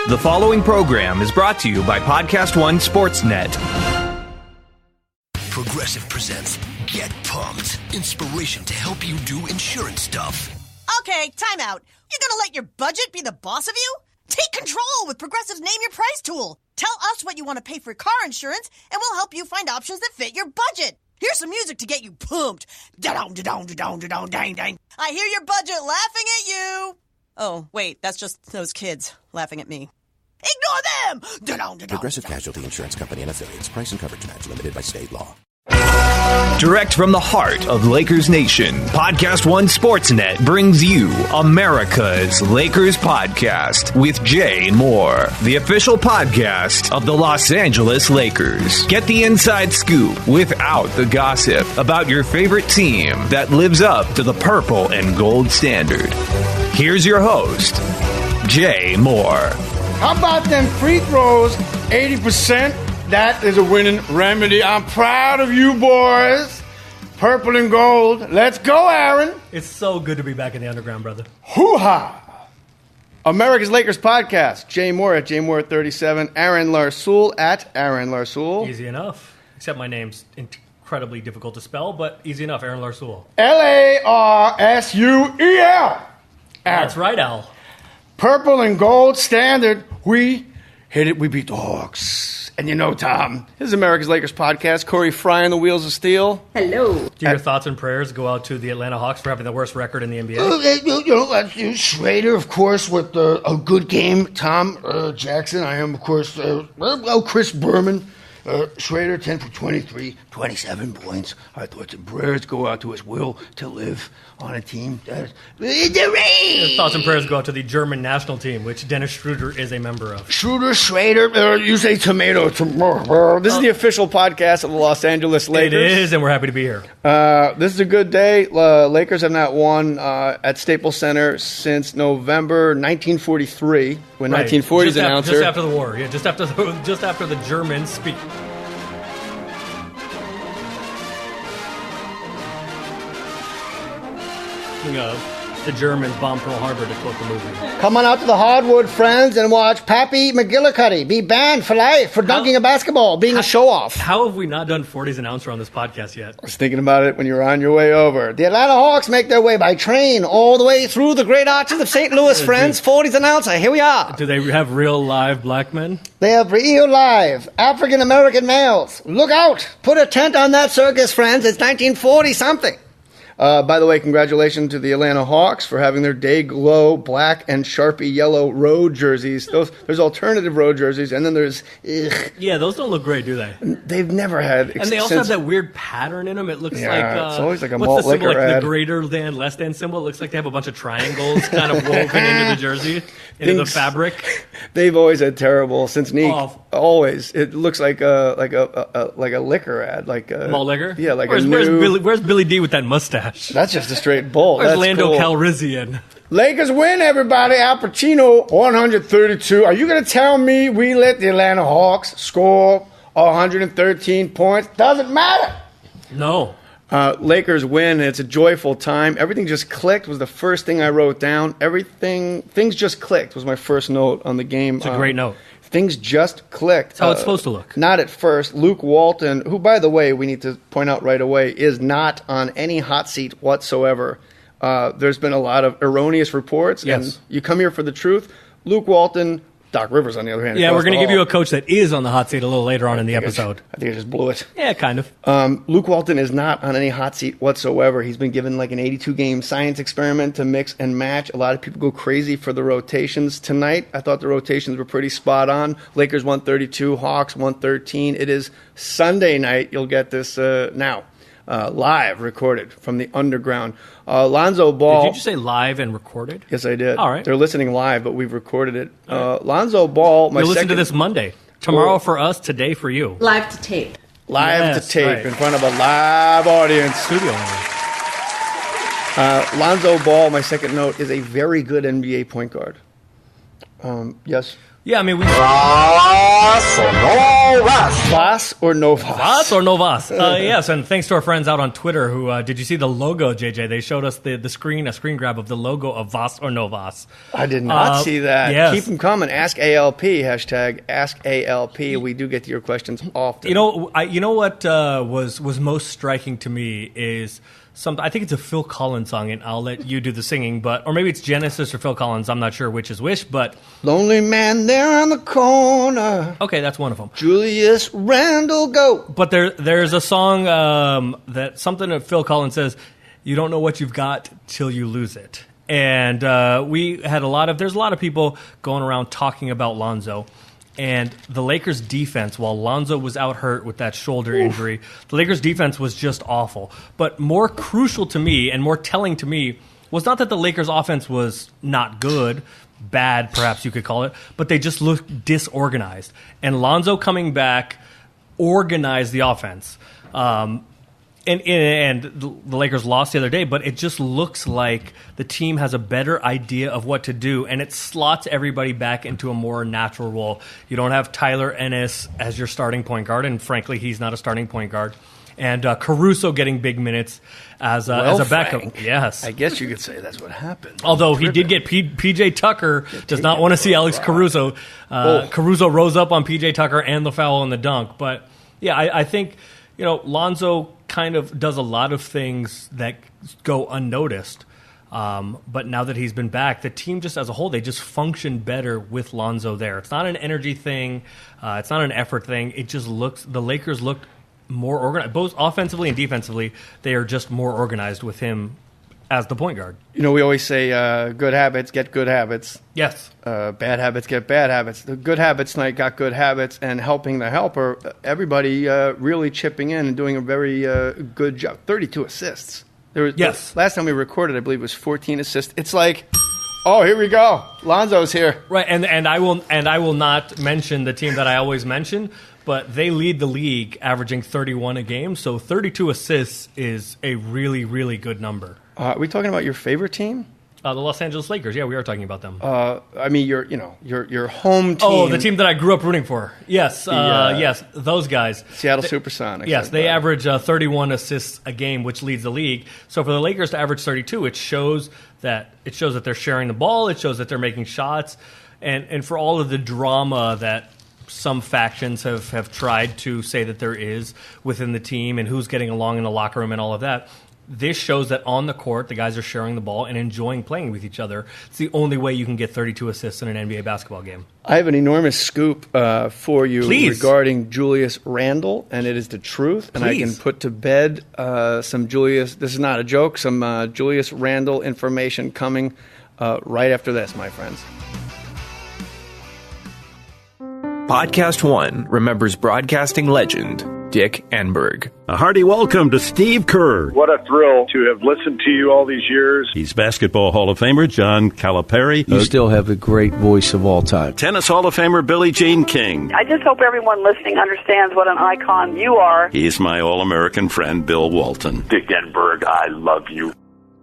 The following program is brought to you by Podcast One Sportsnet. Progressive presents Get Pumped. Inspiration to help you do insurance stuff. Okay, time out. You're gonna let your budget be the boss of you? Take control with Progressive's Name Your Price tool. Tell us what you want to pay for car insurance, and we'll help you find options that fit your budget. Here's some music to get you pumped. Da-dong, da-dong, da-dong, da-dong, dang, dang. I hear your budget laughing at you. Oh, wait, that's just those kids laughing at me. Ignore them! Da-dong, da-dong, Progressive da-dong. Casualty Insurance Company and Affiliates. Price and coverage match limited by state law. Direct from the heart of Lakers Nation, Podcast One Sportsnet brings you America's Lakers Podcast with Jay Mohr, the official podcast of the Los Angeles Lakers. Get the inside scoop without the gossip about your favorite team that lives up to the purple and gold standard. Here's your host, Jay Mohr. How about them free throws? 80%. That is a winning remedy. I'm proud of you boys. Purple and gold. Let's go, Aaron. It's so good to be back in the underground, brother. Hoo-ha. America's Lakers Podcast. Jay Mohr at JayMohr37. Aaron Larsoul at Aaron Larsoul. Easy enough. Except my name's incredibly difficult to spell, but easy enough. Aaron Larsoul. Larsuel. That's right, Al. Purple and gold standard. We hit it. We beat the Hawks. And you know, Tom, this is America's Lakers Podcast. Corey Fry on the wheels of steel. Hello. Do your thoughts and prayers go out to the Atlanta Hawks for having the worst record in the NBA? Schrader, of course, with a good game. Tom Jackson. I am, of course, Chris Berman. Schrader, 10 for 23, 27 points. Our thoughts and prayers go out to his will to live on a team that is the rain. Your thoughts and prayers go out to the German national team, which Dennis Schroeder is a member of. Schrader, you say tomato. This is the official podcast of the Los Angeles Lakers. It is, and we're happy to be here. This is a good day. Lakers have not won at Staples Center since November 1943, when Right. 1940's announcer. Just after the war. Yeah, just after the Germans speak. The Germans bombed Pearl Harbor, to quote the movie. Come on out to the hardwood, friends, and watch Pappy McGillicuddy be banned for life for dunking a basketball, being a show-off. How have we not done 40's announcer on this podcast yet? I was thinking about it when you were on your way over. The Atlanta Hawks make their way by train all the way through the great arches of St. Louis, friends. 40's announcer, here we are. Do they have real live black men? They have real live African-American males. Look out! Put a tent on that circus, friends. It's 1940-something. By the way, congratulations to the Atlanta Hawks for having their day glow black and Sharpie yellow road jerseys. There's alternative road jerseys, and then there's... Yeah, those don't look great, do they? They've never had... And they also have that weird pattern in them. It looks like... it's always like a what's malt the symbol, liquor like ad. the greater than, less than symbol? It looks like they have a bunch of triangles kind of woven into the jersey, into the fabric. They've always had terrible, since Neek. Oh. Always. It looks like a liquor ad. Like a, Malt liquor? Yeah, like where's Billy D with that mustache? That's just a straight bull. Where's That's Lando cool. Calrissian? Lakers win, everybody. Al Pacino, 132. Are you going to tell me we let the Atlanta Hawks score 113 points? Doesn't matter. No. Lakers win. It's a joyful time. Everything just clicked was the first thing I wrote down. Things just clicked was my first note on the game. It's a great note. Things just clicked. That's how it's supposed to look. Not at first. Luke Walton, who, by the way, we need to point out right away, is not on any hot seat whatsoever. There's been a lot of erroneous reports, Yes. and you come here for the truth. Luke Walton, Doc Rivers, on the other hand. Yeah, we're going to give you a coach. coach that is on the hot seat a little later on in the episode. I think I just blew it. Yeah, kind of. Luke Walton is not on any hot seat whatsoever. He's been given like an 82-game science experiment to mix and match. A lot of people go crazy for the rotations. Tonight, I thought the rotations were pretty spot on. Lakers 132, Hawks 113. It is Sunday night. You'll get this now. Live, recorded from the underground. Lonzo Ball. Did you just say live and recorded? Yes, I did. All right. They're listening live, but we've recorded it. Lonzo Ball, You'll listen to this Monday. Tomorrow for us, today for you. Live to tape. Live Yes, to tape right. in front of a live audience. Studio only. Lonzo Ball, my second note, is a very good NBA point guard. Yes. Yeah, I mean, Vas or no Vas? Vas or no Vas? Yes, and thanks to our friends out on Twitter who, did you see the logo, JJ? They showed us a screen grab of the logo of Vas or no Vas. I did not see that. Yes. Keep them coming. Ask ALP, hashtag Ask ALP. We do get to your questions often. You know what was most striking to me is I think it's a Phil Collins song, and I'll let you do the singing, or maybe it's Genesis or Phil Collins. I'm not sure which is which, but Lonely Man there on the corner. Okay, that's one of them. Julius Randle, go. But there's a song that something that Phil Collins says, you don't know what you've got till you lose it. And there's a lot of people going around talking about Lonzo. And the Lakers' defense, while Lonzo was out hurt with that shoulder injury, the Lakers' defense was just awful. But more crucial to me and more telling to me was not that the Lakers' offense was not good, bad perhaps you could call it, but they just looked disorganized. And Lonzo coming back organized the offense. And the Lakers lost the other day, but it just looks like the team has a better idea of what to do, and it slots everybody back into a more natural role. You don't have Tyler Ennis as your starting point guard, and frankly, he's not a starting point guard. And Caruso getting big minutes as a backup. Frank, yes. I guess you could say that's what happened. Although he did get P.J. Tucker, does not want to see Alex Caruso. Caruso rose up on P.J. Tucker and the foul and the dunk. But, yeah, I think, Lonzo kind of does a lot of things that go unnoticed. But now that he's been back, the team just as a whole, they just function better with Lonzo there. It's not an energy thing. It's not an effort thing. It just the Lakers looked more organized. Both offensively and defensively, they are just more organized with him as the point guard. We always say good habits get good habits. Yes. Bad habits get bad habits. The good habits night got good habits, and helping the helper, everybody really chipping in and doing a very good job. 32 assists. Yes. Last time we recorded, I believe, was 14 assists. It's like, oh, here we go. Lonzo's here. Right, and I will not mention the team that I always mention, but they lead the league averaging 31 a game, so 32 assists is a really, really good number. Are we talking about your favorite team? The Los Angeles Lakers. Yeah, we are talking about them. I mean, your home team. Oh, the team that I grew up rooting for. Yes, yes, those guys. Seattle Supersonics. Yes, they average 31 assists a game, which leads the league. So for the Lakers to average 32, it shows that they're sharing the ball. It shows that they're making shots, and for all of the drama that some factions have tried to say that there is within the team and who's getting along in the locker room and all of that. This shows that on the court, the guys are sharing the ball and enjoying playing with each other. It's the only way you can get 32 assists in an NBA basketball game. I have an enormous scoop for you Please. regarding Julius Randle, and it is the truth. And Please. I can put to bed some Julius, this is not a joke, some Julius Randle information coming right after this, my friends. Podcast One remembers broadcasting legend Dick Enberg. A hearty welcome to Steve Kerr. What a thrill to have listened to you all these years. He's Basketball Hall of Famer John Calipari. You still have the great voice of all time. Tennis Hall of Famer Billie Jean King. I just hope everyone listening understands what an icon you are. He's my All-American friend Bill Walton. Dick Enberg, I love you.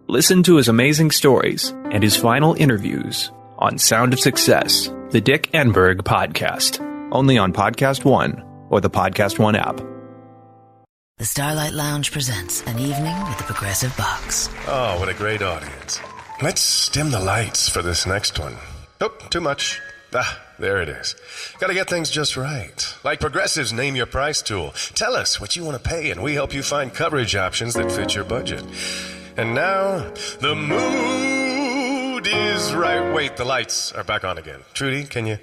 Listen to his amazing stories and his final interviews on Sound of Success, the Dick Enberg Podcast. Only on Podcast One or the Podcast One app. The Starlight Lounge presents An Evening with the Progressive Box. Oh, what a great audience. Let's dim the lights for this next one. Nope, too much. There it is. Gotta get things just right. Like Progressive's Name Your Price tool. Tell us what you want to pay, and we help you find coverage options that fit your budget. And now, the mood is right. Wait, the lights are back on again. Trudy, can you?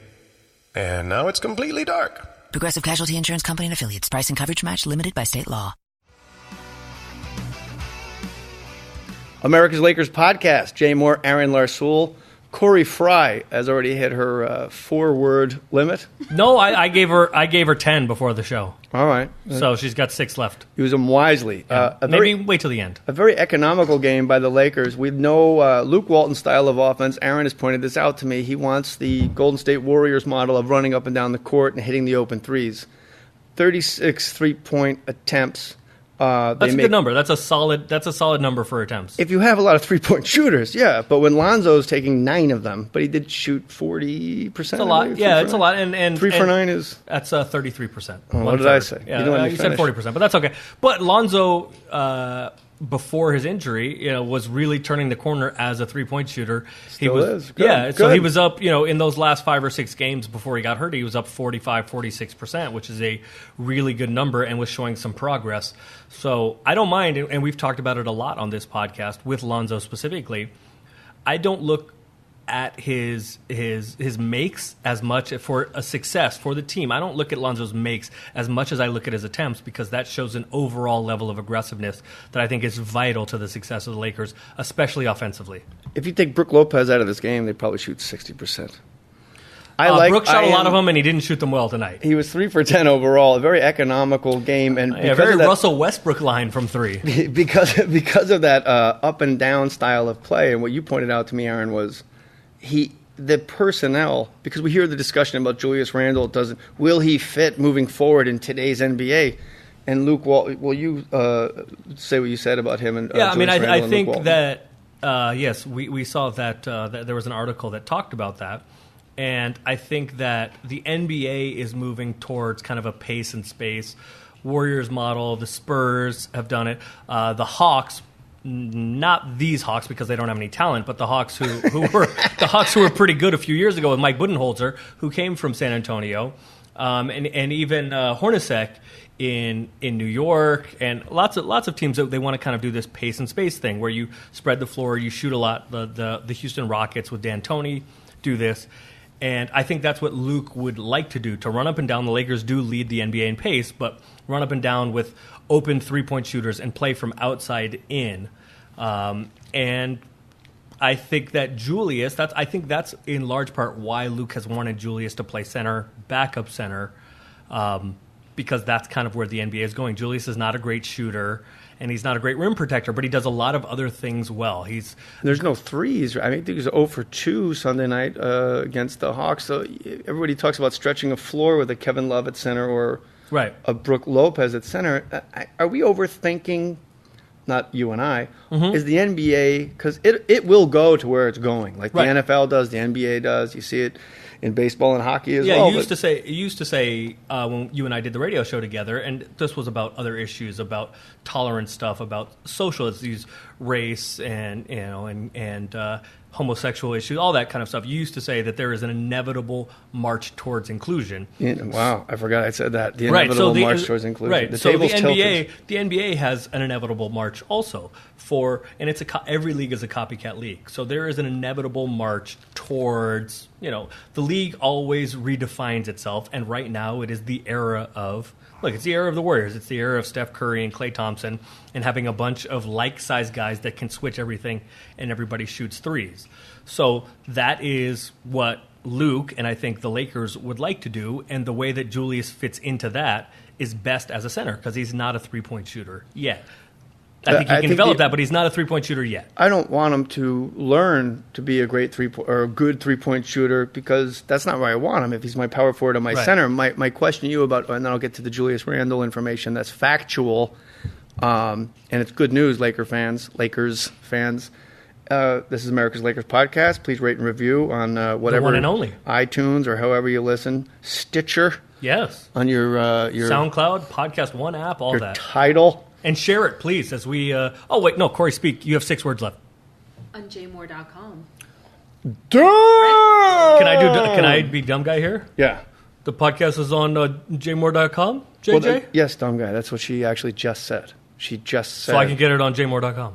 And now it's completely dark. Progressive Casualty Insurance Company and Affiliates. Price and coverage match limited by state law. America's Lakers podcast. Jay Mohr, Aaron Larsoul. Corey Fry has already hit her 4-word limit. No, I gave her 10 before the show. All right. So she's got 6 left. Use them wisely. Yeah. Maybe wait till the end. A very economical game by the Lakers. We know Luke Walton's style of offense. Aaron has pointed this out to me. He wants the Golden State Warriors model of running up and down the court and hitting the open threes. 36 3-point attempts That's a good number. That's a solid number for attempts. If you have a lot of 3-point shooters, yeah. But when Lonzo's taking 9 of them, but he did shoot 40%. It's a lot. Yeah, it's a lot. And 3 for 9 is... That's 33%. Oh, what did I say? Yeah, you said 40%, but that's okay. But Lonzo... before his injury, was really turning the corner as a 3-point shooter. Still is. Good. Yeah, Good. so he was up, in those last 5 or 6 games before he got hurt, he was up 45, 46%, which is a really good number and was showing some progress. So I don't mind, and we've talked about it a lot on this podcast with Lonzo specifically. I don't look at his makes as much for a success for the team. I don't look at Lonzo's makes as much as I look at his attempts, because that shows an overall level of aggressiveness that I think is vital to the success of the Lakers, especially offensively. If you take Brook Lopez out of this game, they probably shoot 60%. Brook shot a lot of them, and he didn't shoot them well tonight. He was 3 for 10 overall, a very economical game, and very Russell Westbrook line from 3. Because of that up and down style of play, and what you pointed out to me, Aaron, was the personnel, because we hear the discussion about Julius Randle, will he fit moving forward in today's NBA? And Luke, will you say what you said about him? And I think that yes, we saw that there was an article that talked about that, and I think that the NBA is moving towards kind of a pace and space Warriors model. The Spurs have done it. The Hawks. Not these Hawks, because they don't have any talent, but the Hawks who were pretty good a few years ago with Mike Budenholzer, who came from San Antonio, and even Hornacek in New York, and lots of teams that they want to kind of do this pace and space thing where you spread the floor, you shoot a lot. The Houston Rockets with D'Antoni do this. And I think that's what Luke would like to do, to run up and down. The Lakers do lead the NBA in pace, but run up and down with open 3-point shooters and play from outside in. And I think that Julius, I think that's in large part why Luke has wanted Julius to play center, backup center, because that's kind of where the NBA is going. Julius is not a great shooter, and he's not a great rim protector, but he does a lot of other things well. There's no threes. I think he was 0 for 2 Sunday night against the Hawks. So everybody talks about stretching a floor with a Kevin Love at center or a Brook Lopez at center. Are we overthinking? Not you and I. Mm-hmm. Is the NBA, because it will go to where it's going, like the NFL does, the NBA does. You see it in baseball and hockey as well. Yeah, you used to say when you and I did the radio show together, and this was about other issues, about tolerance stuff, about social issues, race, and homosexual issues, all that kind of stuff. You used to say that there is an inevitable march towards inclusion. Wow, I forgot I said that. The inevitable march towards inclusion. Right. The NBA has an inevitable march also and it's every league is a copycat league. So there is an inevitable march towards, the league always redefines itself, and right now it is the era of. Look, it's the era of the Warriors. It's the era of Steph Curry and Klay Thompson and having a bunch of like-sized guys that can switch everything and everybody shoots threes. So that is what Luke and I think the Lakers would like to do, and the way that Julius fits into that is best as a center because he's not a three-point shooter yet. I think he can develop that, but he's not a three-point shooter yet. I don't want him to learn to be a great a good three-point shooter because that's not where I want him. If he's my power forward or my center, my question to you about, and then I'll get to the Julius Randle information that's factual, and it's good news, Lakers fans. This is America's Lakers podcast. Please rate and review on whatever, the one and only, iTunes or however you listen, Stitcher. Yes, on your SoundCloud, Podcast One app, all that. Title. And share it, please, as we... Corey, speak. You have 6 words left. On jmohr.com. Can I be dumb guy here? Yeah. The podcast is on jmohr.com, JJ? Well, yes, dumb guy. That's what she actually just said. She just said... So I can get it on jmohr.com.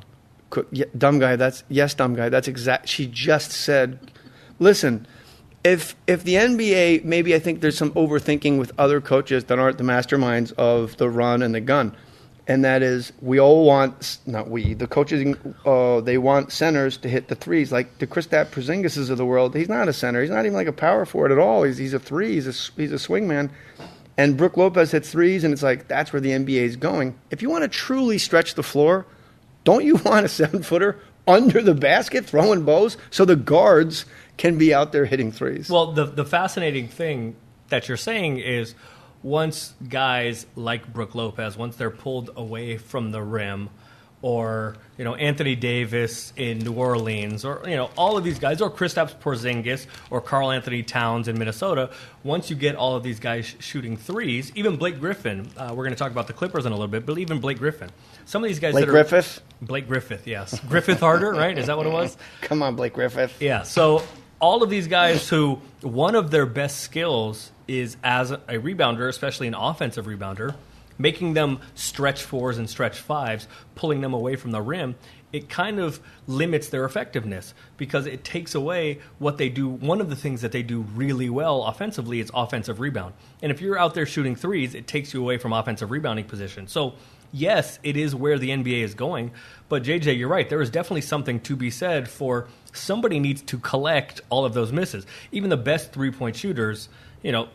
Yeah, dumb guy, dumb guy. That's exact... She just said... Listen... If the NBA, maybe I think there's some overthinking with other coaches that aren't the masterminds of the run and the gun. And that is, we all want, not we, the coaches, they want centers to hit the threes. Like the Kristaps Porzingises of the world, he's not a center. He's not even like a power forward at all. He's a three. He's a swing man. And Brook Lopez hits threes, and it's like, that's where the NBA is going. If you want to truly stretch the floor, don't you want a 7-footer under the basket throwing bows so the guards can be out there hitting threes? Well, the fascinating thing that you're saying is, once guys like Brook Lopez, once they're pulled away from the rim, or Anthony Davis in New Orleans, or all of these guys, or Kristaps Porzingis, or Karl Anthony Towns in Minnesota. Once you get all of these guys shooting threes, even Blake Griffin. We're going to talk about the Clippers in a little bit, but even Blake Griffin. Some of these guys. Blake Griffith. Blake Griffith, yes. Griffith Harder, right? Is that what it was? Come on, Blake Griffith. Yeah. So all of these guys who one of their best skills is as a rebounder, especially an offensive rebounder. Making them stretch fours and stretch fives, pulling them away from the rim, it kind of limits their effectiveness because it takes away what they do. One of the things that they do really well offensively is offensive rebound. And if you're out there shooting threes, it takes you away from offensive rebounding position. So, yes, it is where the NBA is going. But, JJ, you're right. There is definitely something to be said for somebody needs to collect all of those misses. Even the best three-point shooters,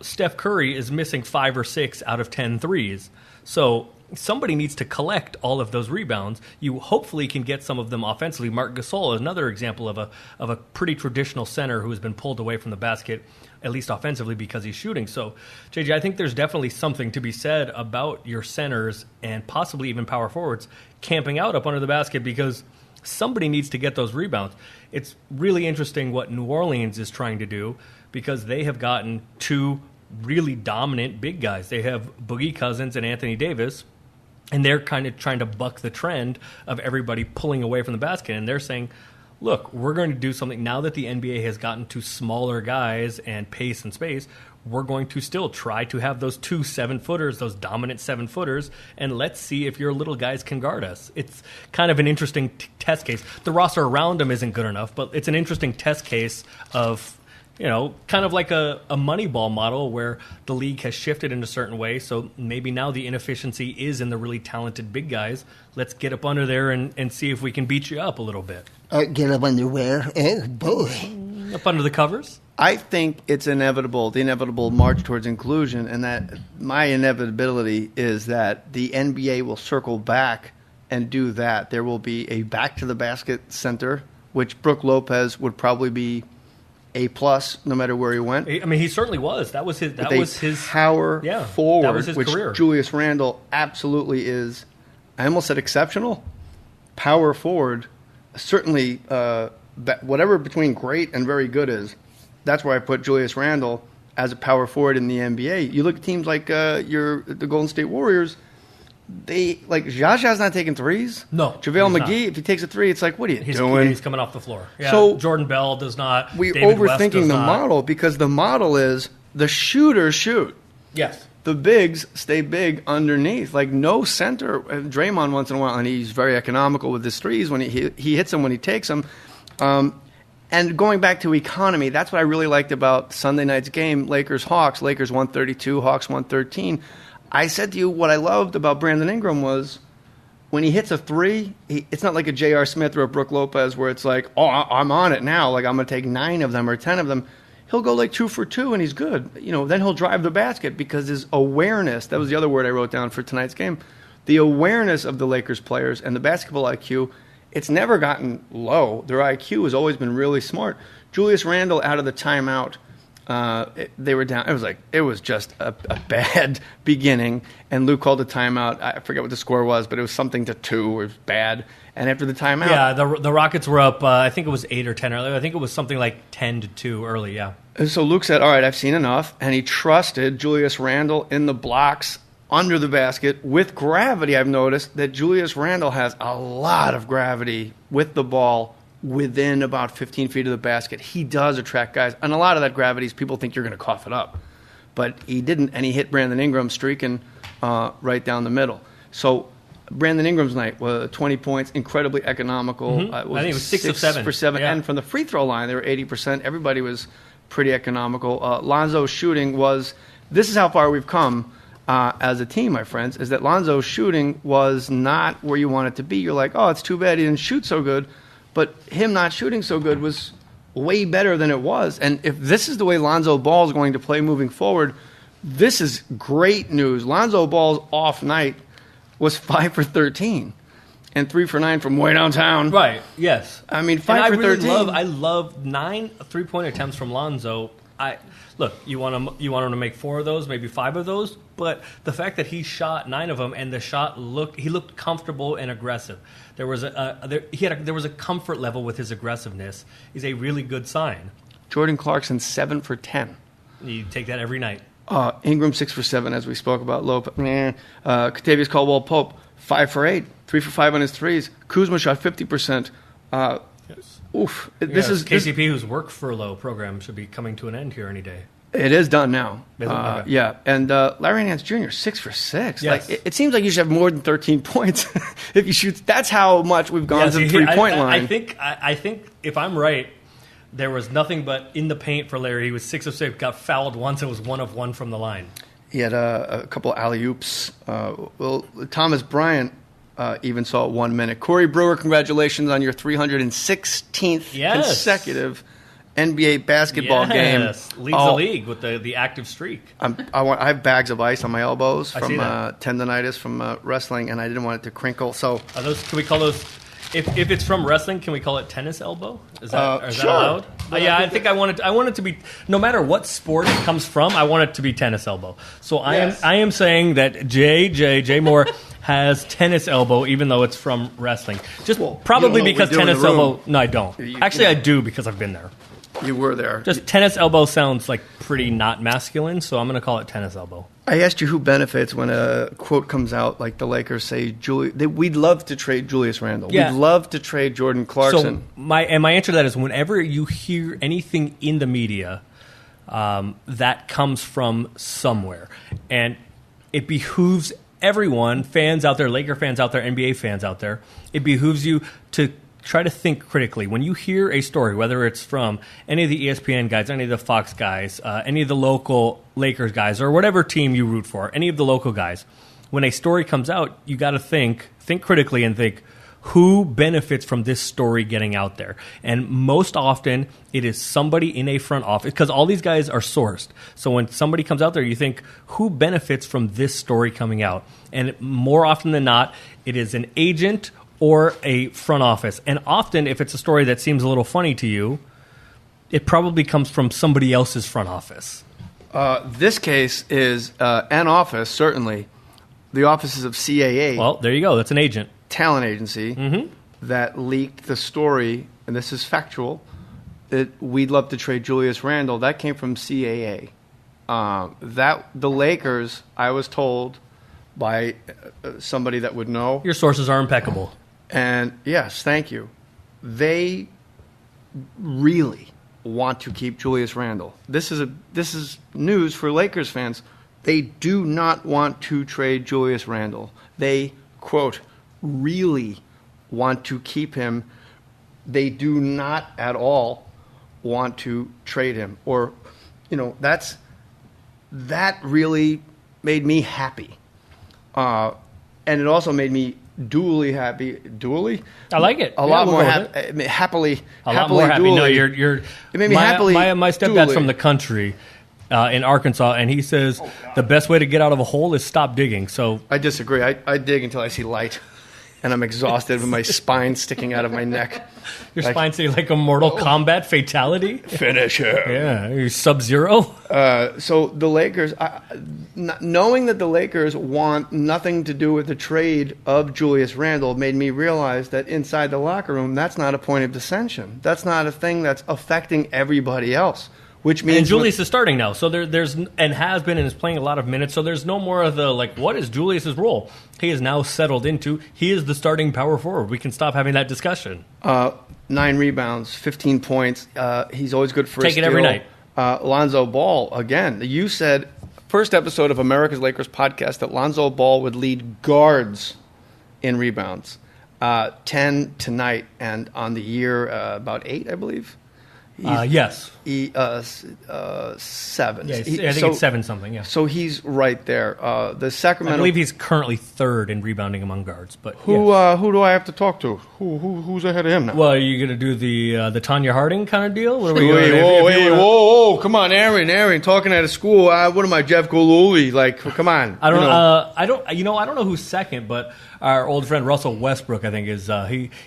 Steph Curry is missing 5 or 6 out of 10 threes. So somebody needs to collect all of those rebounds. You hopefully can get some of them offensively. Marc Gasol is another example of a pretty traditional center who has been pulled away from the basket, at least offensively, because he's shooting. So, JJ, I think there's definitely something to be said about your centers and possibly even power forwards camping out up under the basket because somebody needs to get those rebounds. It's really interesting what New Orleans is trying to do because they have gotten 2 really dominant big guys. They have Boogie Cousins and Anthony Davis, and they're kind of trying to buck the trend of everybody pulling away from the basket. And they're saying, look, we're going to do something now that the NBA has gotten to smaller guys and pace and space. We're going to still try to have those 2 7-footers, those dominant 7-footers, and let's see if your little guys can guard us. It's kind of an interesting test case. The roster around them isn't good enough, but it's an interesting test case of kind of like a Moneyball model where the league has shifted in a certain way. So maybe now the inefficiency is in the really talented big guys. Let's get up under there and see if we can beat you up a little bit. Get up under where? Oh, boy. Up under the covers? I think it's the inevitable march towards inclusion, and that my inevitability is that the NBA will circle back and do that. There will be a back-to-the-basket center, which Brook Lopez would probably be A+ no matter where he went. I mean, he certainly was. That was his power forward, that was his which career. Julius Randle absolutely is. I almost said exceptional. Power forward, certainly whatever between great and very good is. That's where I put Julius Randle as a power forward in the NBA. You look at teams like the Golden State Warriors. They Jaja's not taking threes. No, JaVale McGee, if he takes a three, it's like, what are you doing? He's coming off the floor. Yeah, so Jordan Bell does not. We're David West overthinking does the not. model because the model is the shooters shoot. Yes. The bigs stay big underneath. Like no center. Draymond once in a while, and he's very economical with his threes when he hits them when he takes them. And going back to economy, that's what I really liked about Sunday night's game, Lakers-Hawks. Lakers 132, Hawks 113. I said to you what I loved about Brandon Ingram was when he hits a three, it's not like a J.R. Smith or a Brook Lopez where it's like, oh, I'm on it now. Like I'm going to take 9 of them or 10 of them. He'll go like 2 for 2 and he's good. Then he'll drive the basket because his awareness, that was the other word I wrote down for tonight's game, the awareness of the Lakers players and the basketball IQ, it's never gotten low. Their IQ has always been really smart. Julius Randle out of the timeout, they were down. It was just a bad beginning. And Luke called the timeout. I forget what the score was, but it was something to 2. It was bad. And after the timeout, yeah, the Rockets were up. I think it was 8 or 10 early. I think it was something like 10-2 early. Yeah. And so Luke said, "All right, I've seen enough," and he trusted Julius Randle in the blocks under the basket with gravity. I've noticed that Julius Randle has a lot of gravity with the ball within about 15 feet of the basket. He does attract guys. And a lot of that gravity is people think you're going to cough it up. But he didn't, and he hit Brandon Ingram streaking right down the middle. So Brandon Ingram's night was 20 points, incredibly economical. Mm-hmm. I think it was 6 of 7. For 7. Yeah. And from the free throw line, they were 80%. Everybody was pretty economical. Lonzo's shooting was, this is how far we've come as a team, my friends, is that Lonzo's shooting was not where you want it to be. You're like, oh, it's too bad he didn't shoot so good. But him not shooting so good was way better than it was. And if this is the way Lonzo Ball is going to play moving forward, this is great news. Lonzo Ball's off night was 5 for 13 and 3 for 9 from way downtown. Right, yes. I mean, 5 for 13. I love 9 3-point attempts from Lonzo. look, you want him to make 4 of those, maybe 5 of those, but the fact that he shot 9 of them and the shot looked comfortable and aggressive. There was there was a comfort level with his aggressiveness is a really good sign. Jordan Clarkson 7 for 10. You take that every night. Ingram 6 for 7, as we spoke about. Kentavious Caldwell-Pope 5 for 8, 3 for 5 on his threes. Kuzma shot 50%. Yes. Oof! KCP, whose work furlough program should be coming to an end here any day. It is done now. Okay. Yeah, and Larry Nance Jr. 6 for 6. Yes. Like it seems like you should have more than 13 points if you shoot. That's how much we've gone to the 3-point line. I think if I'm right, there was nothing but in the paint for Larry. He was 6 of 6, got fouled once, and was 1 of 1 from the line. He had a couple alley-oops. Thomas Bryant even saw it 1 minute. Corey Brewer, congratulations on your 316th consecutive NBA basketball game. Leads the league with the active streak. I have bags of ice on my elbows from tendonitis from wrestling, and I didn't want it to crinkle. So are those? Can we call those? If it's from wrestling, can we call it tennis elbow? Is that sure. allowed? I think I want it to be. No matter what sport it comes from, I want it to be tennis elbow. So I am saying that Jay Mohr has tennis elbow, even though it's from wrestling. Probably because tennis elbow. No, I don't. Actually, I do because I've been there. You were there. Just tennis elbow sounds like pretty not masculine, so I'm going to call it tennis elbow. I asked you who benefits when a quote comes out like the Lakers say, we'd love to trade Julius Randle. Yeah. We'd love to trade Jordan Clarkson. So my answer to that is whenever you hear anything in the media that comes from somewhere, and it behooves everyone, fans out there, Laker fans out there, NBA fans out there, it behooves you to try to think critically. When you hear a story, whether it's from any of the ESPN guys, any of the Fox guys, any of the local Lakers guys, or whatever team you root for, any of the local guys, when a story comes out, you got to think critically and think, who benefits from this story getting out there? And most often, it is somebody in a front office, because all these guys are sourced. So when somebody comes out there, you think, who benefits from this story coming out? And more often than not, it is an agent or a front office. And often, if it's a story that seems a little funny to you, it probably comes from somebody else's front office. This case is an office, certainly. The offices of CAA. Well, there you go. That's an agent. Talent agency that leaked the story, and this is factual, that we'd love to trade Julius Randle. That came from CAA. The Lakers, I was told by somebody that would know. Your sources are impeccable. And yes, thank you. They really want to keep Julius Randle. This is news for Lakers fans. They do not want to trade Julius Randle. They, quote, really want to keep him. They do not at all want to trade him. Or, that really made me happy. And it also made me dually happy. Dually? I like it. A lot more happily. A lot more happy. Dually. No, you're. It made me happily. My stepdad's dually. from the country. In Arkansas, and he says the best way to get out of a hole is stop digging. So I disagree. I dig until I see light, and I'm exhausted with my spine sticking out of my neck. Your spine sticking like a Mortal Kombat fatality? Finish him. Yeah, you're Sub-Zero. So the Lakers, knowing that the Lakers want nothing to do with the trade of Julius Randle, made me realize that inside the locker room, that's not a point of dissension. That's not a thing that's affecting everybody else. Which means Julius is starting now, so there's and has been and is playing a lot of minutes. So there's no more of the what is Julius's role? He is now settled into. He is the starting power forward. We can stop having that discussion. 9 rebounds, 15 points. He's always good for a steal. Take it every night. Lonzo Ball again. You said first episode of America's Lakers podcast that Lonzo Ball would lead guards in rebounds. 10 tonight, and on the year about 8, I believe. Yes. 7. Yeah, I think it's 7 something, yeah. So he's right there. The Sacramento. I believe he's currently 3rd in rebounding among guards. But who do I have to talk to? Who's ahead of him now? Well, are you going to do the Tanya Harding kind of deal? What are we whoa, come on, Aaron, talking out of school. What am I, Jeff Goluli? Come on. I don't know who's second, but our old friend Russell Westbrook, I think, is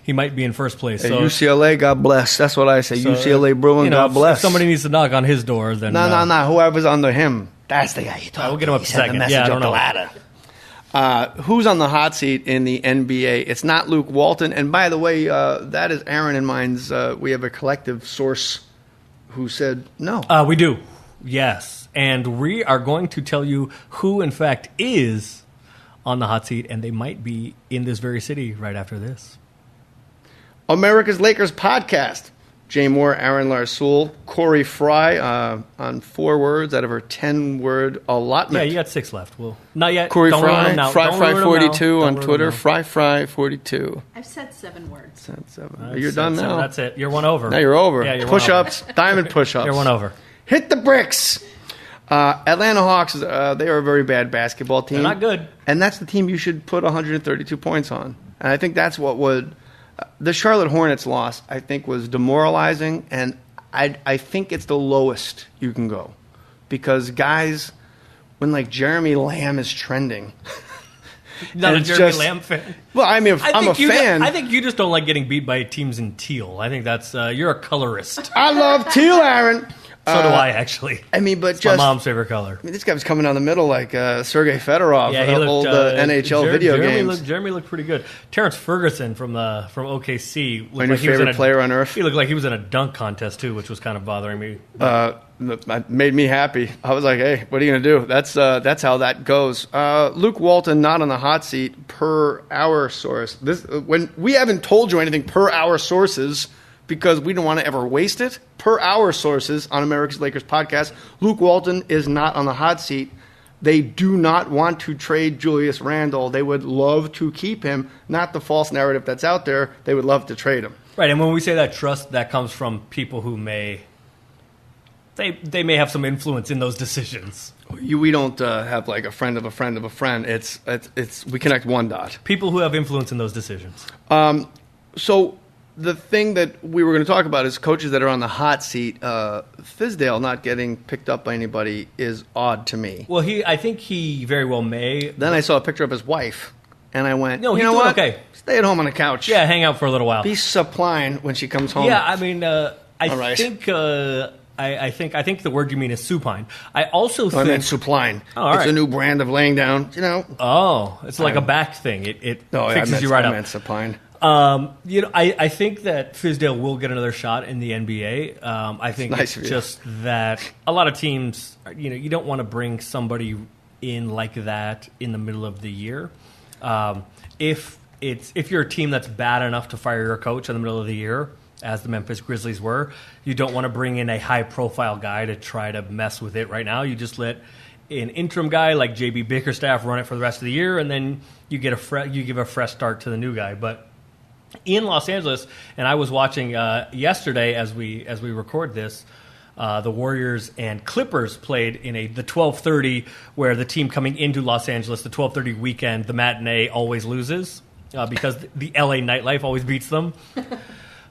he might be in first place. Hey, so UCLA, God bless. That's what I say. UCLA Bruin, God bless. If somebody needs to knock on his door, then... No. Whoever's under him, that's the guy you talk to. We'll get him up He a sent the second. message Yeah, I up don't the know. ladder. Who's on the hot seat in the NBA? It's not Luke Walton. And by the way, that is Aaron and mine's. We have a collective source who said no. We do. Yes. And we are going to tell you who, in fact, is on the hot seat, and they might be in this very city right after this. America's Lakers podcast. Jay Mohr, Aaron Larsoul, Corey Fry on 4 words out of her 10-word allotment. Yeah, you got 6 left. Well, not yet. Corey Don't Fry, ruin them now. Fry42 on Don't Twitter, ruin them now. Fry42. I've said 7 words. Said 7. I've You're said done 7. now. That's it. You're one over. Now you're over. Yeah, you're push-ups, diamond push-ups. You're one over. Hit the bricks. Atlanta Hawks, they are a very bad basketball team. They're not good. And that's the team you should put 132 points on. And I think that's what would... the Charlotte Hornets loss, I think, was demoralizing, and I think it's the lowest you can go. Because guys, when like Jeremy Lamb is trending... Not a Jeremy Lamb fan. Well, I mean, I'm a fan. I think you just don't like getting beat by teams in teal. I think that's... you're a colorist. I love teal, Aaron. So do I, actually. I mean, but it's just... my mom's favorite color. I mean, this guy was coming down the middle like Sergei Fedorov, Yeah, he looked, old NHL video games. Jeremy looked pretty good. Terrence Ferguson from OKC looked My new favorite player on earth. He looked like he was in a dunk contest, too, which was kind of bothering me. It made me happy. I was like, hey, what are you going to do? That's how that goes. Luke Walton not on the hot seat per our source. When we haven't told you anything per our sources because we don't want to ever waste it. Per our sources on America's Lakers podcast, Luke Walton is not on the hot seat. They do not want to trade Julius Randle. They would love to keep him, not the false narrative that's out there. They would love to trade him. Right, and when we say that trust, that comes from people who may have some influence in those decisions. We don't have like a friend of a friend of a friend. It's we connect one dot. People who have influence in those decisions. So the thing that we were going to talk about is coaches that are on the hot seat. Fizdale not getting picked up by anybody is odd to me. Well, I think he very well may. Then I saw a picture of his wife, and I went, no, you know what? Okay. Stay at home on the couch. Yeah, hang out for a little while. Be supplying when she comes home. Yeah, I mean, right. think. I think the word you mean is supine. I also think I meant supine. Oh, it's right. a new brand of laying down. You know. Oh, it's like a back thing. It fixes you right up. I meant supine. I think that Fizdale will get another shot in the NBA. I think nice it's just that a lot of teams, you don't want to bring somebody in like that in the middle of the year. If you're a team that's bad enough to fire your coach in the middle of the year, as the Memphis Grizzlies were, you don't want to bring in a high-profile guy to try to mess with it right now. You just let an interim guy like J.B. Bickerstaff run it for the rest of the year, and then you give a fresh start to the new guy. But in Los Angeles, and I was watching yesterday as we record this, the Warriors and Clippers played in the 12:30, where the team coming into Los Angeles, the 12:30 weekend, the matinee always loses because the LA nightlife always beats them.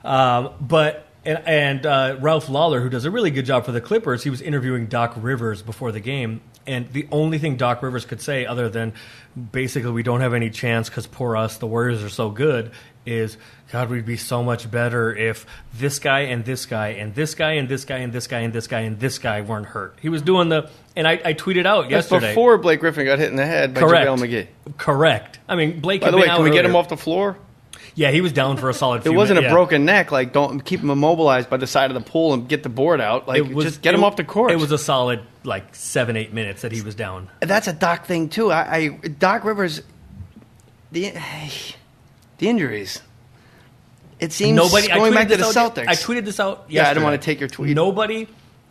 But Ralph Lawler, who does a really good job for the Clippers, he was interviewing Doc Rivers before the game, and the only thing Doc Rivers could say, other than basically we don't have any chance because poor us, the Warriors are so good, is, God, we'd be so much better if this guy and this guy and this guy and this guy and this guy and this guy and this guy weren't hurt. He was doing and I tweeted out yesterday. That's before Blake Griffin got hit in the head by JaVale McGee. Correct. I mean, Blake. By the way, can we get him off the floor? Yeah, he was down for a solid few It wasn't minutes. a broken neck. Like, don't keep him immobilized by the side of the pool and get the board out. Like, just get him off the court. It was a solid, 7-8 minutes that he was down. That's a Doc thing, too. Doc Rivers, the injuries. It seems going back to the Celtics. I tweeted this out yesterday. Yeah, I don't want to take your tweet.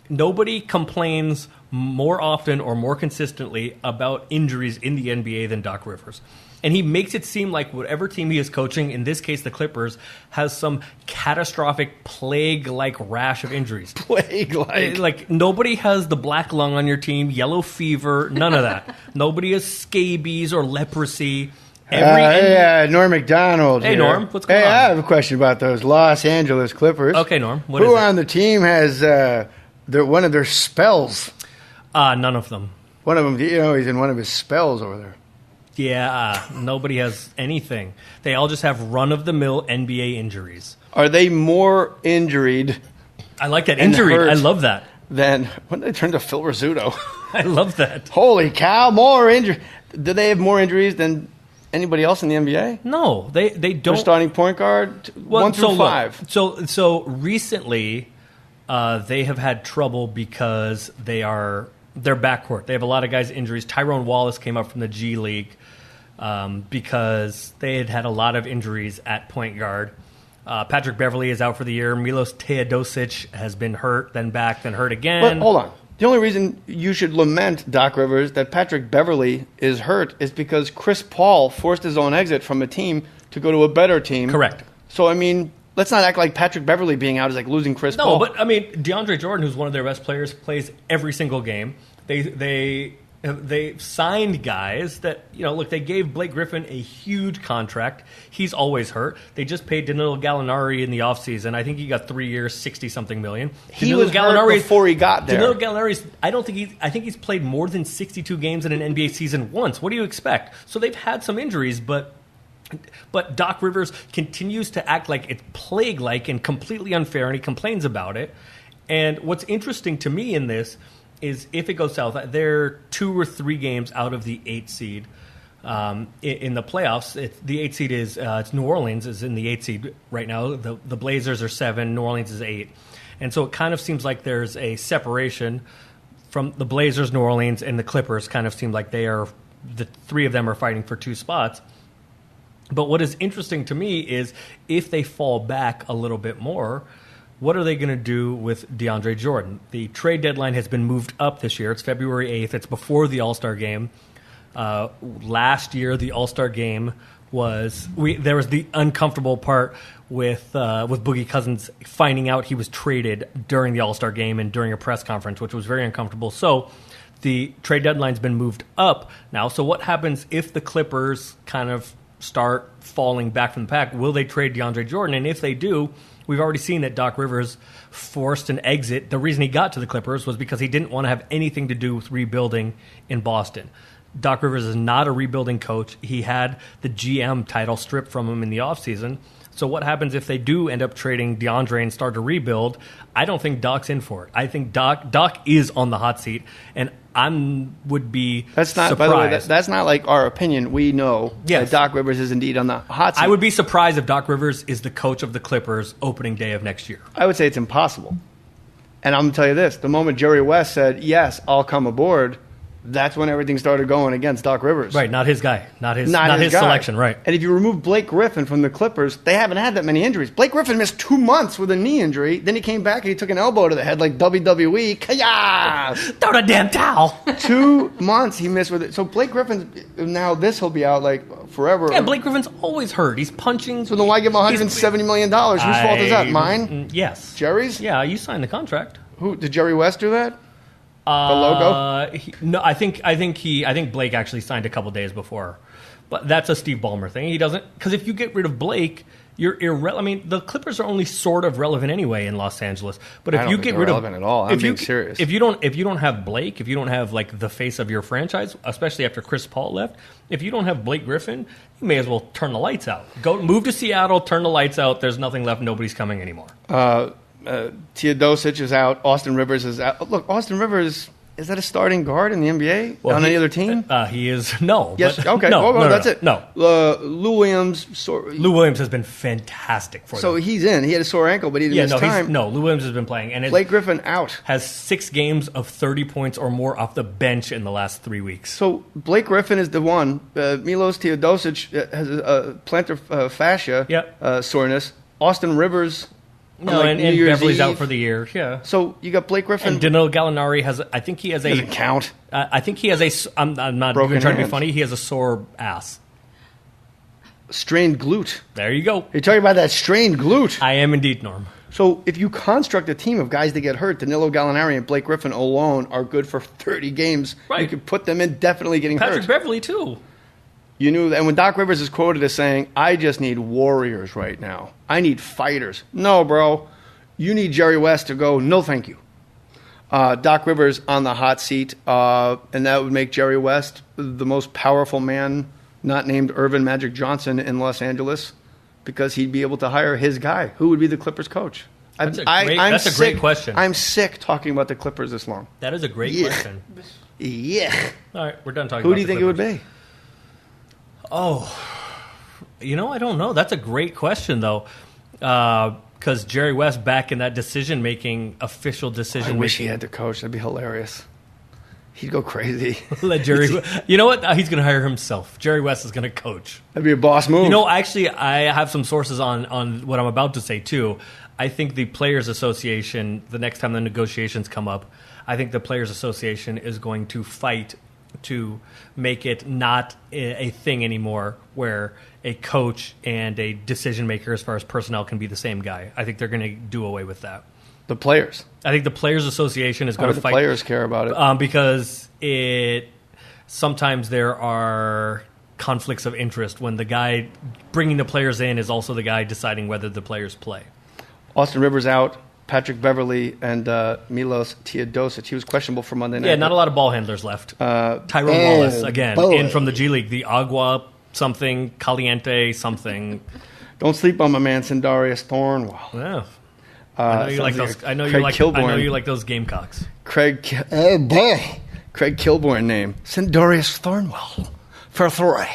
Nobody complains more often or more consistently about injuries in the NBA than Doc Rivers. And he makes it seem like whatever team he is coaching, in this case the Clippers, has some catastrophic plague-like rash of injuries. Plague-like? Like, nobody has the black lung on your team, yellow fever, none of that. Nobody has scabies or leprosy. Norm McDonald. Hey, here. Norm, what's going on? I have a question about those Los Angeles Clippers. Okay, Norm, Who on the team has one of their spells? None of them. One of them, he's in one of his spells over there. Yeah, nobody has anything. They all just have run-of-the-mill NBA injuries. Are they more injured I like that and injury. hurt, I love that. Then when they turn to Phil Rizzuto. I love that. Holy cow, more injury. Do they have more injuries than anybody else in the NBA? No, they don't. Their starting point guard, 1 through 5. So recently, they have had trouble because their backcourt. They have a lot of guys injuries. Tyrone Wallace came up from the G League because they had a lot of injuries at point guard. Patrick Beverley is out for the year. Milos Teodosic has been hurt, then back, then hurt again. But hold on. The only reason you should lament, Doc Rivers, that Patrick Beverley is hurt is because Chris Paul forced his own exit from a team to go to a better team. Correct. So, I mean, let's not act like Patrick Beverley being out is like losing Chris Paul. No, but, I mean, DeAndre Jordan, who's one of their best players, plays every single game. They signed guys that, look, they gave Blake Griffin a huge contract. He's always hurt. They just paid Danilo Gallinari in the offseason. I think he got 3 years, 60-something million. He was hurt before he got there. Danilo Gallinari's, I think he's played more than 62 games in an NBA season once. What do you expect? So they've had some injuries, but Doc Rivers continues to act like it's plague-like and completely unfair, and he complains about it. And what's interesting to me in this is if it goes south, they're 2 or 3 games out of the 8 seed in the playoffs. The 8 seed is it's New Orleans is in the 8 seed right now. The Blazers are 7, New Orleans is 8, and so it kind of seems like there's a separation from the Blazers, New Orleans, and the Clippers. Kind of seem like the 3 of them are fighting for 2 spots. But what is interesting to me is if they fall back a little bit more, what are they going to do with DeAndre Jordan? The trade deadline has been moved up this year. It's February 8th. It's before the All-Star game. Last year, the All-Star game there was the uncomfortable part with Boogie Cousins finding out he was traded during the All-Star game and during a press conference, which was very uncomfortable. So the trade deadline's been moved up now. So what happens if the Clippers kind of start falling back from the pack? Will they trade DeAndre Jordan? And if they do, we've already seen that Doc Rivers forced an exit. The reason he got to the Clippers was because he didn't want to have anything to do with rebuilding in Boston. Doc Rivers is not a rebuilding coach. He had the GM title stripped from him in the offseason. So what happens if they do end up trading DeAndre and start to rebuild? I don't think Doc's in for it. I think Doc is on the hot seat, and would be surprised. By the way, that's not like our opinion. We know that Doc Rivers is indeed on the hot seat. I would be surprised if Doc Rivers is the coach of the Clippers opening day of next year. I would say it's impossible. And I'm going to tell you this. The moment Jerry West said, yes, I'll come aboard, that's when everything started going against Doc Rivers. Right, not his guy. Not his selection, right. And if you remove Blake Griffin from the Clippers, they haven't had that many injuries. Blake Griffin missed 2 months with a knee injury. Then he came back and he took an elbow to the head like WWE. Kaya! Throw the damn towel. 2 months he missed with it. So Blake Griffin's, now this will be out like forever. Yeah, Blake Griffin's always hurt. He's punching. So then why give him $170 million? Whose fault is that? Mine? Yes. Jerry's? Yeah, you signed the contract. Who? Did Jerry West do that? The logo? No, I think Blake actually signed a couple days before, but that's a Steve Ballmer thing. He doesn't, because if you get rid of Blake, you're irrelevant. I mean, the Clippers are only sort of relevant anyway in Los Angeles. But if you get rid of, relevant at all, I'm being serious. If you don't have Blake, if you don't have like the face of your franchise, especially after Chris Paul left, if you don't have Blake Griffin, you may as well turn the lights out. Move to Seattle, turn the lights out. There's nothing left. Nobody's coming anymore. Teodosic is out. Austin Rivers is out. Look, Austin Rivers, is that a starting guard in the NBA on any other team? He is. No. Yes. But, okay. No, that's it. No. Lou Williams. Lou Williams has been fantastic for them. So he's in. He had a sore ankle, but he didn't miss time. Lou Williams has been playing. And Blake Griffin out. Has 6 games of 30 points or more off the bench in the last 3 weeks. So Blake Griffin is the one. Milos Teodosic has a plantar fascia soreness. Austin Rivers. No, and Beverly's out for the year. Yeah. So you got Blake Griffin. And Danilo Gallinari has. I think he has a. Doesn't count. I think he has a. I'm not even trying to be funny. He has a sore ass. Strained glute. There you go. You're talking about that strained glute. I am indeed, Norm. So if you construct a team of guys that get hurt, Danilo Gallinari and Blake Griffin alone are good for 30 games. Right. You could put them in definitely getting hurt. Patrick Beverley too. You knew that. And when Doc Rivers is quoted as saying, I just need warriors right now. I need fighters. No, bro. You need Jerry West to go, no thank you. Doc Rivers on the hot seat, and that would make Jerry West the most powerful man not named Irvin Magic Johnson in Los Angeles because he'd be able to hire his guy. Who would be the Clippers coach? That's a great question. I'm sick talking about the Clippers this long. That is a great question. Yeah. All right, we're done talking Who about do you think Clippers. it would be? Oh, I don't know. That's a great question, though. Because Jerry West back in that decision-making, official decision-making. I wish he had to coach. That'd be hilarious. He'd go crazy. Let Jerry. You know what? He's going to hire himself. Jerry West is going to coach. That'd be a boss move. Actually, I have some sources on what I'm about to say, too. I think the Players Association, the next time the negotiations come up, I think the Players Association is going to fight to make it not a thing anymore where a coach and a decision maker as far as personnel can be the same guy. I think they're going to do away with that. The players. I think the Players Association is going to fight. The players care about it because sometimes there are conflicts of interest when the guy bringing the players in is also the guy deciding whether the players play. Austin Rivers out. Patrick Beverly and Milos Teodosic. He was questionable for Monday night. Yeah, not a lot of ball handlers left. Tyrone Wallace, again, in from the G League. The Agua something, Caliente something. Don't sleep on my man, Sindarius Thornwell. Yeah. I know you like those. I know you like those Gamecocks. Craig Kilborn name. Sindarius Thornwell. For 3.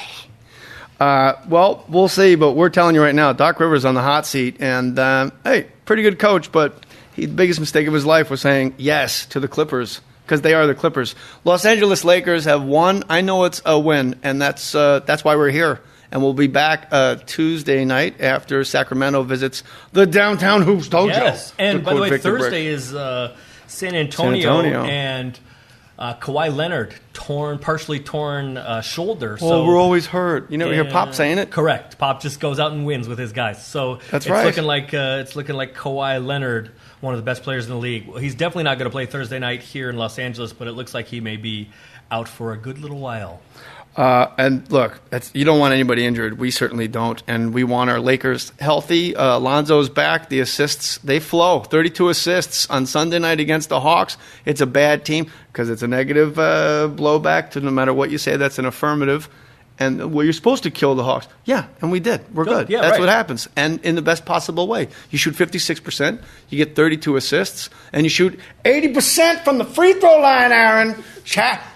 Well, we'll see, but we're telling you right now, Doc Rivers on the hot seat, and hey, pretty good coach, but the biggest mistake of his life was saying yes to the Clippers, because they are the Clippers. Los Angeles Lakers have won. I know it's a win, and that's why we're here. And we'll be back Tuesday night after Sacramento visits the Downtown Hoops Dojo. Yes, and by the way, Thursday is San Antonio and Kawhi Leonard, partially torn shoulder. So we're always hurt. You never hear Pop saying it. Correct. Pop just goes out and wins with his guys. So that's right. Looking like Kawhi Leonard, one of the best players in the league. Well, he's definitely not going to play Thursday night here in Los Angeles, but it looks like he may be out for a good little while. And look, you don't want anybody injured. We certainly don't. And we want our Lakers healthy. Lonzo's back. The assists, they flow. 32 assists on Sunday night against the Hawks. It's a bad team because it's a negative blowback to no matter what you say, that's an affirmative. And you're supposed to kill the Hawks. Yeah, and we did. We're good. Yeah, that's right. What happens. And in the best possible way. You shoot 56%, you get 32 assists, and you shoot 80% from the free throw line, Aaron.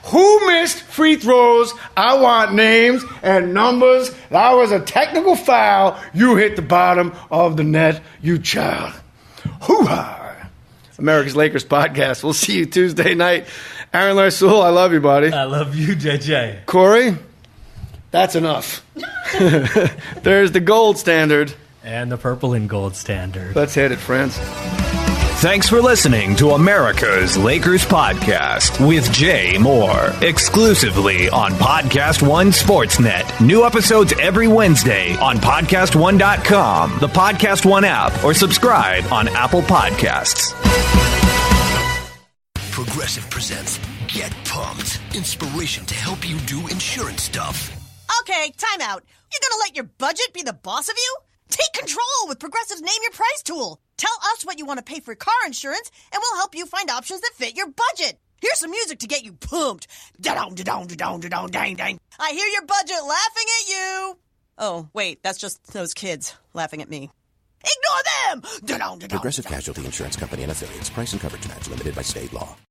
Who missed free throws? I want names and numbers. That was a technical foul. You hit the bottom of the net, you child. Hoo-ha! America's Lakers podcast. We'll see you Tuesday night. Aaron Larsoul, I love you, buddy. I love you, JJ. Corey? That's enough. There's the gold standard. And the purple and gold standard. Let's hit it, friends. Thanks for listening to America's Lakers Podcast with Jay Mohr, exclusively on Podcast One Sportsnet. New episodes every Wednesday on PodcastOne.com, the Podcast One app, or subscribe on Apple Podcasts. Progressive presents Get Pumped. Inspiration to help you do insurance stuff. Okay, time out. You're gonna let your budget be the boss of you? Take control with Progressive's Name Your Price tool. Tell us what you want to pay for car insurance, and we'll help you find options that fit your budget. Here's some music to get you pumped. Da-dong, da-dong, da-dong, da-dong, dang, dang. I hear your budget laughing at you. Oh, wait, that's just those kids laughing at me. Ignore them! Da-dong, da-dong, Progressive Casualty Insurance Company and Affiliates. Price and coverage match limited by state law.